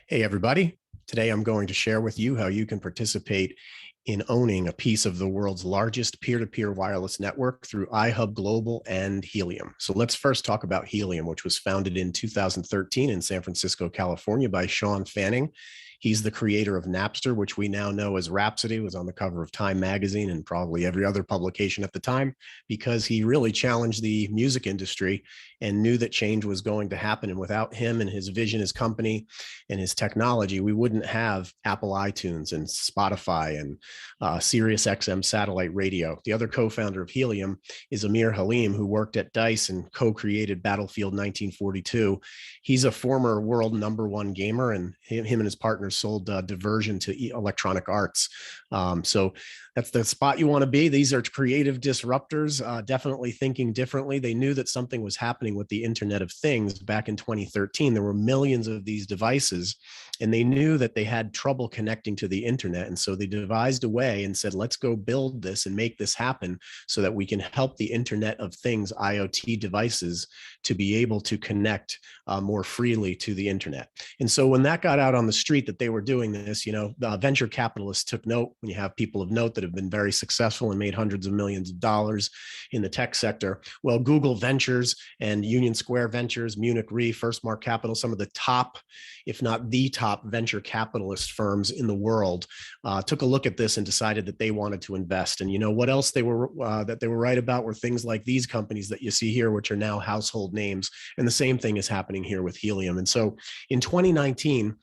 Hey, everybody. Today I'm going to share with you how you can participate in owning a piece of the world's largest peer-to-peer wireless network through iHub Global and Helium. So let's first talk about Helium, which was founded in 2013 in San Francisco, California by Sean Fanning. He's the creator of Napster, which we now know as Rhapsody, was on the cover of Time magazine and probably every other publication at the time, because he really challenged the music industry and knew that change was going to happen. And without him and his vision, his company, and his technology, we wouldn't have Apple iTunes and Spotify and Sirius XM satellite radio. The other co-founder of Helium is Helium, who worked at DICE and co-created Battlefield 1942. He's a former world #1 gamer, and him and his partners sold Diversion to Electronic Arts. So that's the spot you want to be. These are creative disruptors, definitely thinking differently. They knew that something was happening with the Internet of Things back in 2013. There were millions of these devices, and they knew that they had trouble connecting to the internet. And so they devised a way and said, let's go build this and make this happen so that we can help the Internet of Things, IoT devices, to be able to connect more freely to the internet. And so when that got out on the street that they were doing this, venture capitalists took note. When you have people of note that have been very successful and made hundreds of millions of dollars in the tech sector, well, Google Ventures and Union Square Ventures, Munich Re, First Mark Capital, some of the top, if not the top venture capitalist firms in the world, took a look at this and decided that they wanted to invest. And you know what else they were right about were things like these companies that you see here, which are now household names. And the same thing is happening here with Helium. And so in 2019,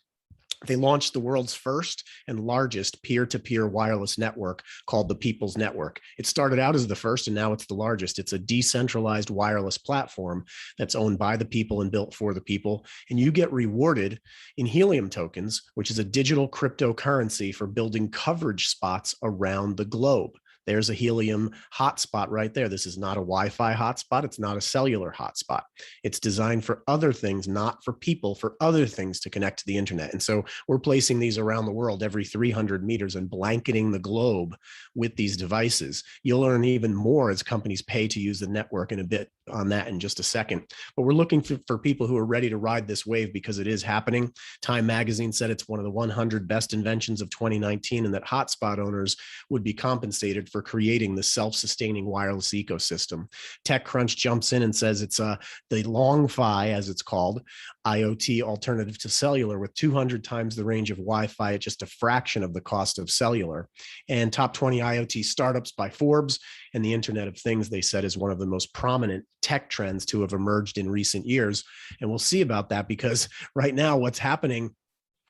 they launched the world's first and largest peer-to-peer wireless network called the People's Network. It started out as the first, and now it's the largest. It's a decentralized wireless platform that's owned by the people and built for the people. And you get rewarded in Helium tokens, which is a digital cryptocurrency for building coverage spots around the globe. There's a Helium hotspot right there. This is not a Wi-Fi hotspot. It's not a cellular hotspot. It's designed for other things, not for people, for other things to connect to the internet. And so we're placing these around the world every 300 meters and blanketing the globe with these devices. You'll learn even more as companies pay to use the network, and a bit on that in just a second. But we're looking for people who are ready to ride this wave because it is happening. Time magazine said it's one of the 100 best inventions of 2019, and that hotspot owners would be compensated for creating the self-sustaining wireless ecosystem. TechCrunch jumps in and says it's the long-fi, as it's called, IoT alternative to cellular, with 200 times the range of Wi-Fi at just a fraction of the cost of cellular. And top 20 IoT startups by Forbes, and the Internet of Things, they said, is one of the most prominent tech trends to have emerged in recent years. And we'll see about that, because right now what's happening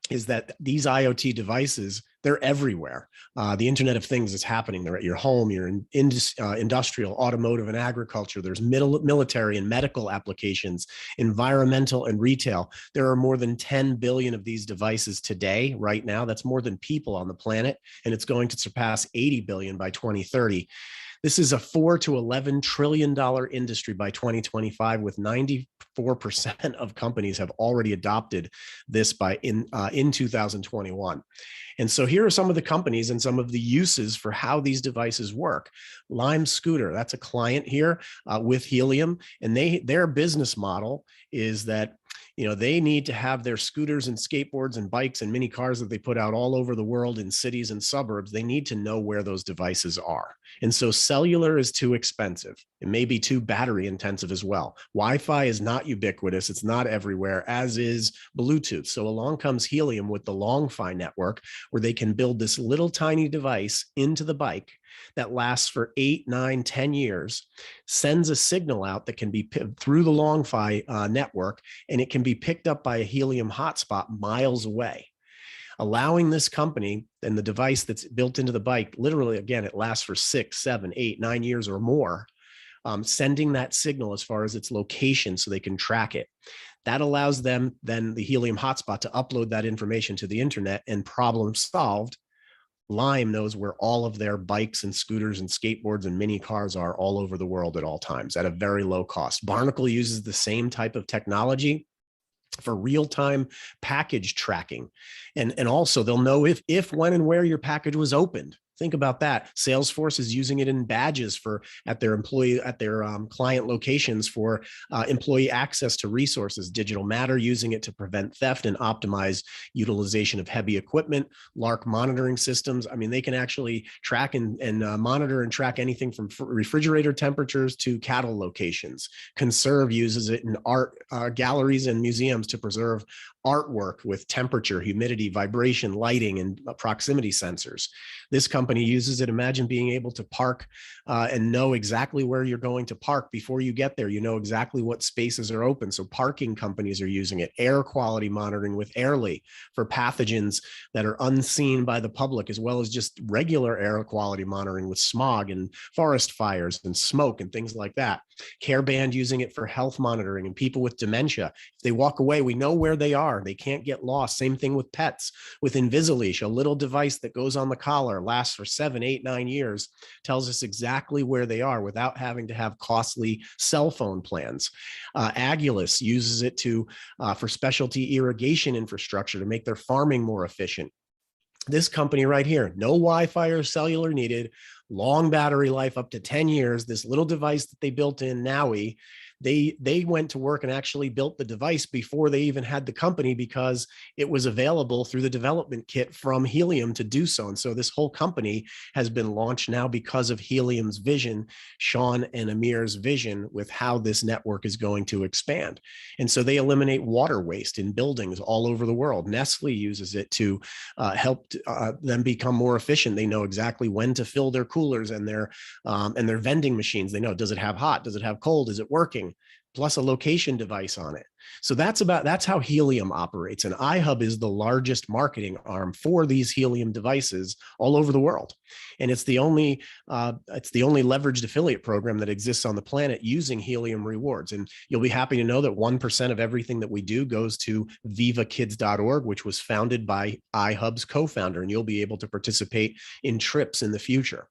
is that these IoT devices, they're everywhere. The Internet of Things is happening. They're at your home, your industrial, automotive, and agriculture. There's military and medical applications, environmental and retail. There are more than 10 billion of these devices today, right now. That's more than people on the planet, and it's going to surpass 80 billion by 2030. This is a $4 to $11 trillion industry by 2025, with 94% of companies have already adopted this in 2021. And so here are some of the companies and some of the uses for how these devices work. Lime Scooter, that's a client here with Helium, and their business model is that they need to have their scooters and skateboards and bikes and mini cars that they put out all over the world in cities and suburbs. They need to know where those devices are. And so cellular is too expensive. It may be too battery intensive as well. Wi-Fi is not ubiquitous. It's not everywhere, as is Bluetooth. So along comes Helium with the long-fi network, where they can build this little tiny device into the bike that lasts for 8, 9, 10 years, sends a signal out that can be through the long-fi network, and it can be picked up by a Helium hotspot miles away, allowing this company and the device that's built into the bike, literally, again, it lasts for 6, 7, 8, 9 years or more, sending that signal as far as its location so they can track it. That allows them, then the Helium hotspot, to upload that information to the internet, and problem solved. Lime knows where all of their bikes and scooters and skateboards and mini cars are all over the world at all times at a very low cost. Barnacle uses the same type of technology for real-time package tracking. And also they'll know if, when, and where your package was opened. Think about that. Salesforce is using it in badges for at their client locations for employee access to resources. Digital Matter using it to prevent theft and optimize utilization of heavy equipment. Lark monitoring systems. I mean, they can actually track and monitor and track anything from refrigerator temperatures to cattle locations. Conserve uses it in art galleries and museums to preserve artwork with temperature, humidity, vibration, lighting, and proximity sensors. This company uses it. Imagine being able to park and know exactly where you're going to park before you get there. You know exactly what spaces are open. So parking companies are using it. Air quality monitoring with Airly for pathogens that are unseen by the public, as well as just regular air quality monitoring with smog and forest fires and smoke and things like that. CareBand using it for health monitoring and people with dementia. If they walk away, we know where they are. They can't get lost. Same thing with pets. With InvisiLeash, a little device that goes on the collar, lasts for 7, 8, 9 years, tells us exactly where they are without having to have costly cell phone plans. Agulus uses it for specialty irrigation infrastructure to make their farming more efficient. This company right here, no Wi-Fi or cellular needed, long battery life up to 10 years. This little device that they built in Nowie, they went to work and actually built the device before they even had the company, because it was available through the development kit from Helium to do so. And so this whole company has been launched now because of Helium's vision, Sean and Amir's vision with how this network is going to expand. And so they eliminate water waste in buildings all over the world. Nestle uses it to help them become more efficient. They know exactly when to fill their coolers and their vending machines. They know, does it have hot? Does it have cold? Is it working? Plus a location device on it. So that's how Helium operates. And iHub is the largest marketing arm for these Helium devices all over the world. And it's the only leveraged affiliate program that exists on the planet using Helium rewards. And you'll be happy to know that 1% of everything that we do goes to vivakids.org, which was founded by iHub's co-founder. And you'll be able to participate in trips in the future.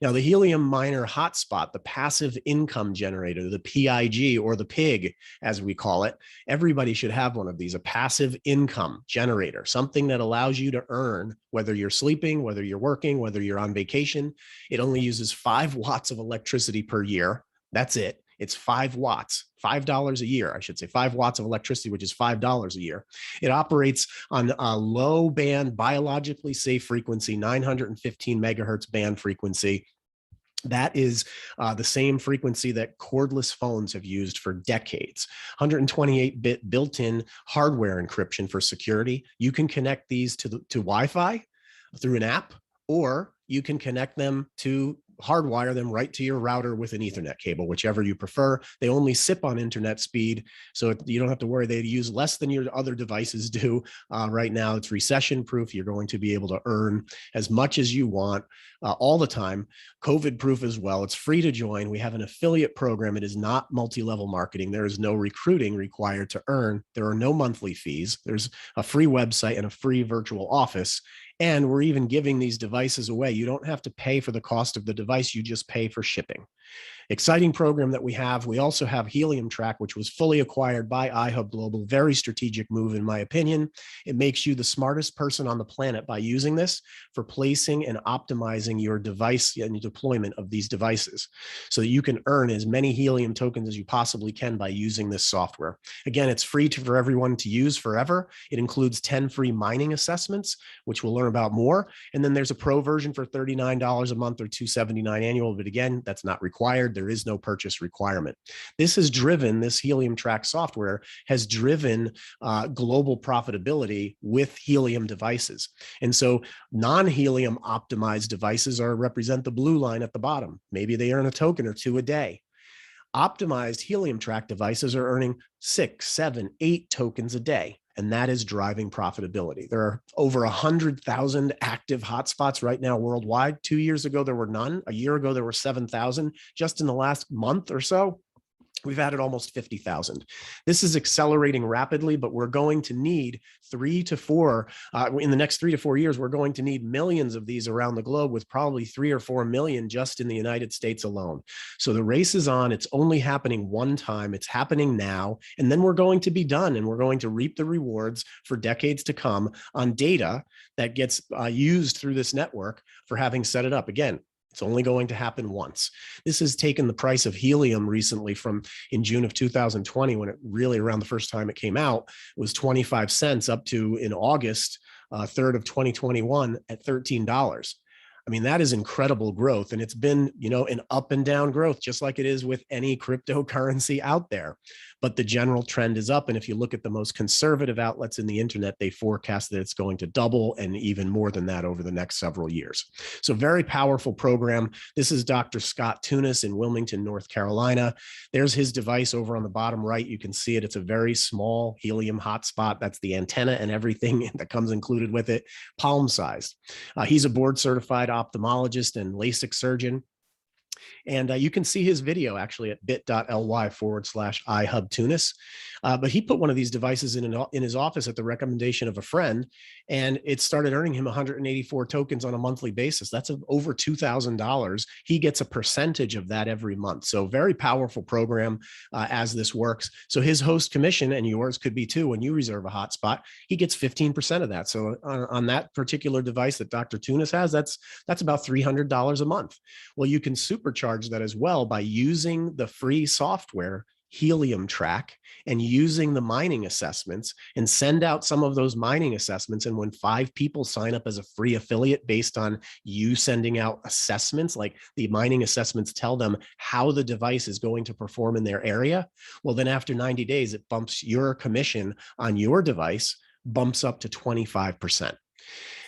Now, the Helium Miner Hotspot, the passive income generator, the PIG, or the PIG, as we call it, everybody should have one of these, a passive income generator, something that allows you to earn, whether you're sleeping, whether you're working, whether you're on vacation. It only uses 5 watts of electricity per year. That's it. It's 5 watts, $5 a year, I should say, 5 watts of electricity, which is $5 a year. It operates on a low band, biologically safe frequency, 915 megahertz band frequency. That is the same frequency that cordless phones have used for decades. 128-bit built-in hardware encryption for security. You can connect these to Wi-Fi through an app, or you can connect them to hardwire them right to your router with an Ethernet cable, whichever you prefer. They only sip on internet speed, so you don't have to worry. They use less than your other devices do. Right now, it's recession proof. You're going to be able to earn as much as you want all the time. COVID proof as well. It's free to join. We have an affiliate program. It is not multi-level marketing. There is no recruiting required to earn. There are no monthly fees. There's a free website and a free virtual office. And we're even giving these devices away. You don't have to pay for the cost of the device. You just pay for shipping. Exciting program that we have. We also have Helium Track, which was fully acquired by iHub Global. Very strategic move, in my opinion. It makes you the smartest person on the planet by using this for placing and optimizing your device and your deployment of these devices, so that you can earn as many Helium tokens as you possibly can by using this software. Again, it's free for everyone to use forever. It includes 10 free mining assessments, which we'll learn about more. And then there's a pro version for $39 a month or $279 annual. But again, that's not required. There is no purchase requirement. This Helium Track software has driven global profitability with Helium devices. And so non-Helium optimized devices represent the blue line at the bottom. Maybe they earn a token or 2 a day. Optimized Helium Track devices are earning 6, 7, 8 tokens a day. And that is driving profitability. There are over 100,000 active hotspots right now worldwide. 2 years ago, there were none. A year ago, there were 7,000. Just in the last month or so, We've added almost 50,000. This is accelerating rapidly, but we're going to need in the next 3 to 4 years, we're going to need millions of these around the globe, with probably 3 or 4 million just in the United States alone. So the race is on. It's only happening one time. It's happening now. And then we're going to be done, and we're going to reap the rewards for decades to come on data that gets used through this network for having set it up. Again, it's only going to happen once. This has taken the price of helium recently from in June of 2020, when it really, around the first time it came out, was 25 cents, up to in August 3rd of 2021 at $13. I mean, that is incredible growth. And it's been, an up and down growth, just like it is with any cryptocurrency out there. But the general trend is up. And if you look at the most conservative outlets in the internet, they forecast that it's going to double and even more than that over the next several years. So very powerful program. This is Dr. Scott Tunis in Wilmington, North Carolina. There's his device over on the bottom right. You can see it. It's a very small helium hotspot. That's the antenna and everything that comes included with it, palm sized. He's a board certified ophthalmologist and LASIK surgeon. And you can see his video actually at bit.ly/iHub Tunis. But he put one of these devices in his office at the recommendation of a friend, and it started earning him 184 tokens on a monthly basis. That's over $2,000. He gets a percentage of that every month. So very powerful program as this works. So his host commission, and yours could be too, when you reserve a hotspot, he gets 15% of that. So on that particular device that Dr. Tunis has, that's about $300 a month. Well, you can supercharge that as well by using the free software Helium Track and using the mining assessments, and send out some of those mining assessments. And when 5 people sign up as a free affiliate based on you sending out assessments, like the mining assessments tell them how the device is going to perform in their area, well, then after 90 days, it bumps your commission on your device, bumps up to 25%.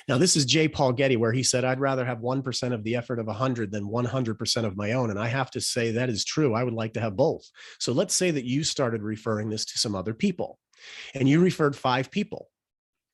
Now, this is J. Paul Getty, where he said, I'd rather have 1% of the effort of 100 than 100% of my own. And I have to say that is true. I would like to have both. So let's say that you started referring this to some other people, and you referred 5 people,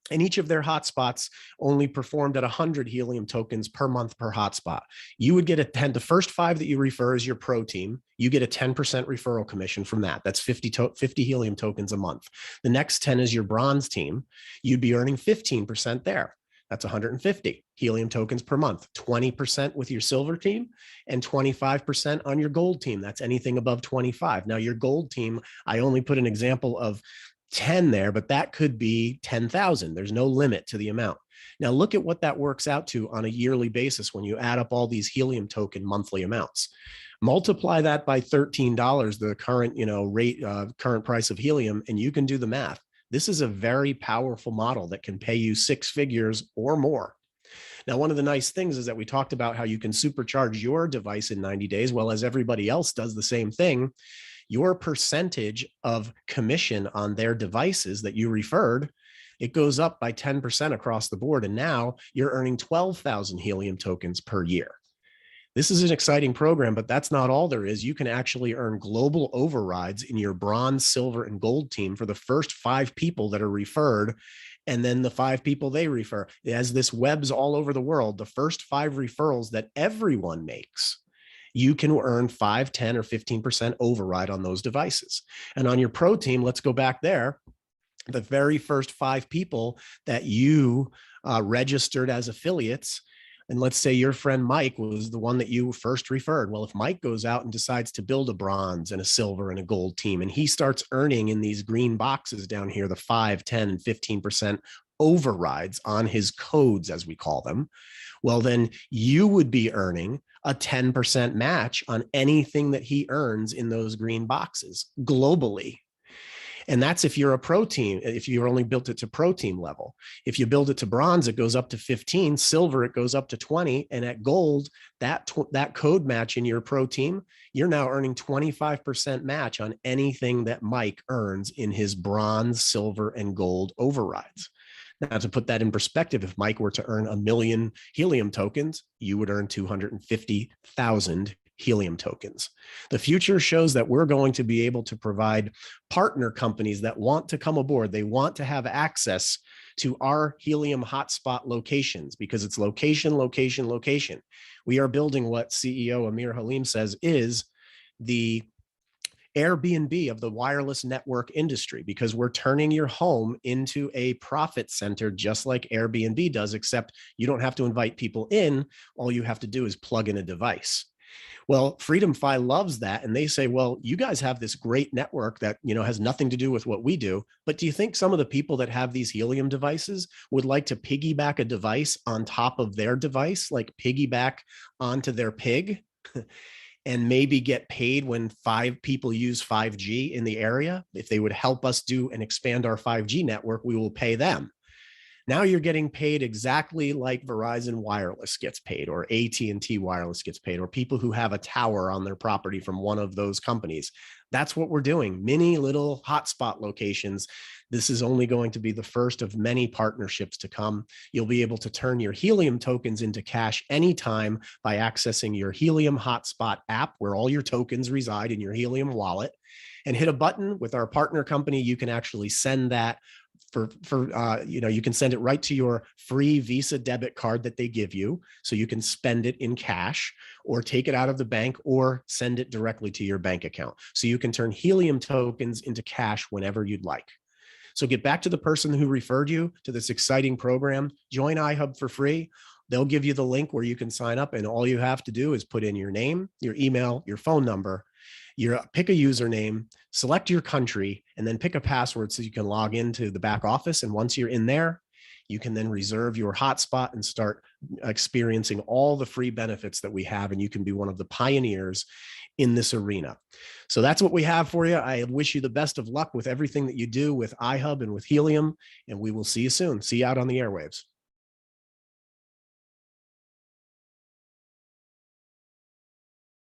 and each of their hotspots only performed at 100 helium tokens per month per hotspot. You would get the first 5 that you refer is your pro team. You get a 10% referral commission from that. That's 50 helium tokens a month. The next 10 is your bronze team. You'd be earning 15% there. That's 150 helium tokens per month, 20% with your silver team, and 25% on your gold team. That's anything above 25. Now, your gold team, I only put an example of 10 there, but that could be 10,000. There's no limit to the amount. Now, look at what that works out to on a yearly basis when you add up all these helium token monthly amounts. Multiply that by $13, the current rate, current price of helium, and you can do the math. This is a very powerful model that can pay you 6 figures or more. Now, one of the nice things is that we talked about how you can supercharge your device in 90 days. Well, as everybody else does the same thing, your percentage of commission on their devices that you referred, it goes up by 10% across the board. And now you're earning 12,000 helium tokens per year. This is an exciting program, but that's not all there is. You can actually earn global overrides in your bronze, silver, and gold team for the first 5 people that are referred, and then the 5 people they refer. As this webs all over the world, the first 5 referrals that everyone makes, you can earn 5, 10, or 15% override on those devices. And on your pro team, let's go back there. The very first 5 people that you registered as affiliates, and let's say your friend Mike was the one that you first referred. Well, if Mike goes out and decides to build a bronze and a silver and a gold team, and he starts earning in these green boxes down here, the 5, 10, and 15% overrides on his codes, as we call them, well, then you would be earning a 10% match on anything that he earns in those green boxes globally. And that's if you're a pro team, if you only built it to pro team level. If you build it to bronze, it goes up to 15, silver, it goes up to 20. And at gold, that code match in your pro team, you're now earning 25% match on anything that Mike earns in his bronze, silver, and gold overrides. Now, to put that in perspective, if Mike were to earn 1 million helium tokens, you would earn 250,000 helium tokens. The future shows that we're going to be able to provide partner companies that want to come aboard. They want to have access to our helium hotspot locations because it's location, location, location. We are building what CEO Amir Helium says is the Airbnb of the wireless network industry, because we're turning your home into a profit center just like Airbnb does, except you don't have to invite people in. All you have to do is plug in a device. Well, Freedom Fi loves that. And they say, well, you guys have this great network that, has nothing to do with what we do. But do you think some of the people that have these Helium devices would like to piggyback a device on top of their device, like piggyback onto their pig? And maybe get paid when 5 people use 5G in the area? If they would help us do and expand our 5G network, we will pay them. Now you're getting paid exactly like Verizon Wireless gets paid, or AT&T Wireless gets paid, or people who have a tower on their property from one of those companies. That's what we're doing. Mini little hotspot locations. This is only going to be the first of many partnerships to come. You'll be able to turn your Helium tokens into cash anytime by accessing your Helium Hotspot app, where all your tokens reside in your Helium wallet, and hit a button. With our partner company, you can actually send that you can send it right to your free Visa debit card that they give you, so you can spend it in cash or take it out of the bank or send it directly to your bank account. So you can turn Helium tokens into cash whenever you'd like. So get back to the person who referred you to this exciting program. Join iHub for free. They'll give you the link where you can sign up, and all you have to do is put in your name, your email, your phone number, pick a username, select your country, and then pick a password so you can log into the back office. And once you're in there, you can then reserve your hotspot and start experiencing all the free benefits that we have. And you can be one of the pioneers in this arena. So that's what we have for you. I wish you the best of luck with everything that you do with iHub and with Helium, and we will see you soon. See you out on the airwaves.